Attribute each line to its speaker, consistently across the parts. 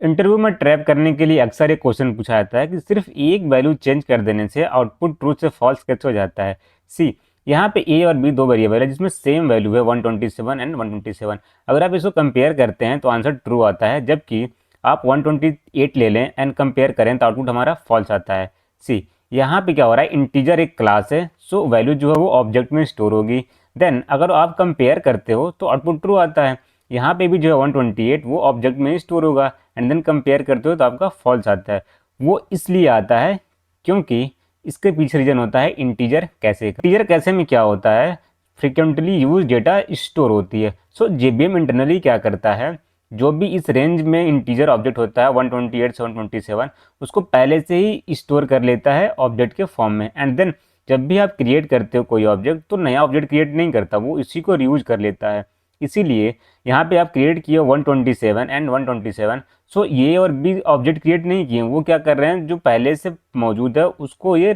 Speaker 1: Interview में trap करने के लिए अक्सर एक क्वेश्चन पूछा जाता है कि सिर्फ एक वैल्यू चेंज कर देने से आउटपुट ट्रू से फॉल्स कैसे हो जाता है। सी, यहाँ पे ए और बी दो वेरिएबल है जिसमें सेम वैल्यू है 127 एंड 127। अगर आप इसको कंपेयर करते हैं तो आंसर ट्रू आता है, जबकि आप 128 ले लें एंड कंपेयर करें तो आउटपुट हमारा फॉल्स आता है। सी, यहाँ पे क्या हो रहा है, इंटीजर एक क्लास है, सो वैल्यू जो है वो ऑब्जेक्ट में स्टोर होगी। देन अगर आप कंपेयर करते हो तो आउटपुट ट्रू आता है। यहाँ पे भी जो है 128 वो ऑब्जेक्ट में ही स्टोर होगा एंड देन कंपेयर करते हो तो आपका फॉल्स आता है। वो इसलिए आता है क्योंकि इसके पीछे रीजन होता है इंटीजर कैसे। इंटीजर कैसे में क्या होता है, फ्रिक्वेंटली यूज डेटा स्टोर होती है। सो जेबीएम इंटरनली क्या करता है, जो भी इस रेंज में इंटीजर ऑब्जेक्ट होता है 128 से 127, उसको पहले से ही स्टोर कर लेता है ऑब्जेक्ट के फॉर्म में। एंड देन जब भी आप क्रिएट करते हो कोई ऑब्जेक्ट तो नया ऑब्जेक्ट क्रिएट नहीं करता, वो इसी को रीयूज कर लेता है। इसीलिए यहाँ पे आप क्रिएट किए 127 एंड 127, सो ये और बी ऑब्जेक्ट क्रिएट नहीं किए, वो क्या कर रहे हैं, जो पहले से मौजूद है उसको ये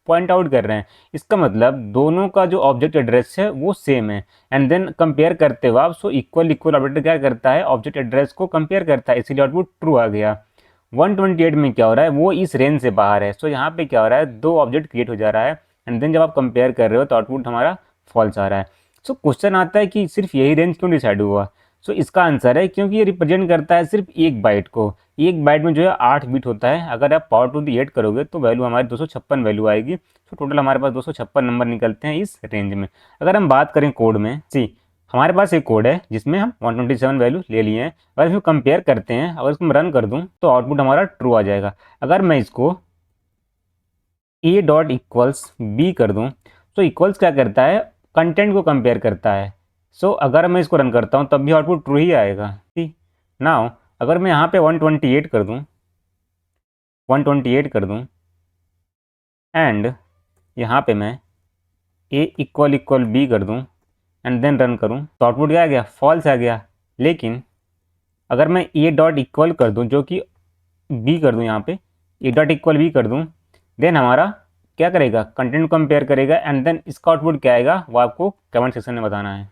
Speaker 1: पॉइंट आउट कर रहे हैं। इसका मतलब दोनों का जो ऑब्जेक्ट एड्रेस है वो सेम है। एंड देन कंपेयर करते हुए आप, सो इक्वल इक्वल ऑपरेटर क्या करता है, ऑब्जेक्ट एड्रेस को कंपेयर करता है, इसीलिए आउटपुट ट्रू आ गया। 128 में क्या हो रहा है, वो इस रेंज से बाहर है, सो यहाँ पे क्या हो रहा है, दो ऑब्जेक्ट क्रिएट हो जा रहा है एंड देन जब आप कंपेयर कर रहे हो तो आउटपुट हमारा फॉल्स आ रहा है। सो क्वेश्चन आता है कि सिर्फ यही रेंज क्यों डिसाइड हुआ। सो इसका आंसर है क्योंकि ये रिप्रेजेंट करता है सिर्फ एक बाइट को। एक बाइट में जो है 8 बिट होता है, अगर आप पावर टू दी 8 करोगे तो वैल्यू हमारी 256 वैल्यू आएगी। तो टोटल हमारे पास 256 नंबर निकलते हैं इस रेंज में। अगर हम बात करें कोड में, सी हमारे पास एक कोड है जिसमें हम 127 वैल्यू ले लिए हैं। अगर इसमें कंपेयर करते हैं, अगर इसको मैं रन कर दूं तो आउटपुट हमारा ट्रू आ जाएगा। अगर मैं इसको ए डॉट इक्वल्स बी कर दूं तो इक्वल्स क्या करता है, कंटेंट को कंपेयर करता है। सो अगर मैं इसको रन करता हूं तब भी आउटपुट ट्रू ही आएगा। सी नाउ अगर मैं यहाँ पे 128 कर दूं, 128 कर दूं एंड यहाँ पे मैं ए इक्वल इक्वल बी कर दूं एंड देन रन करूं तो आउटपुट क्या आ गया, फॉल्स आ गया। लेकिन अगर मैं ए डॉट इक्वल कर दूं, जो कि बी कर दूं, यहाँ पे ए डॉट इक्वल बी कर दूं, देन हमारा क्या करेगा, कंटेंट कंपेयर करेगा एंड देन इसका आउटपुट क्या आएगा वो आपको कमेंट सेक्शन में बताना है।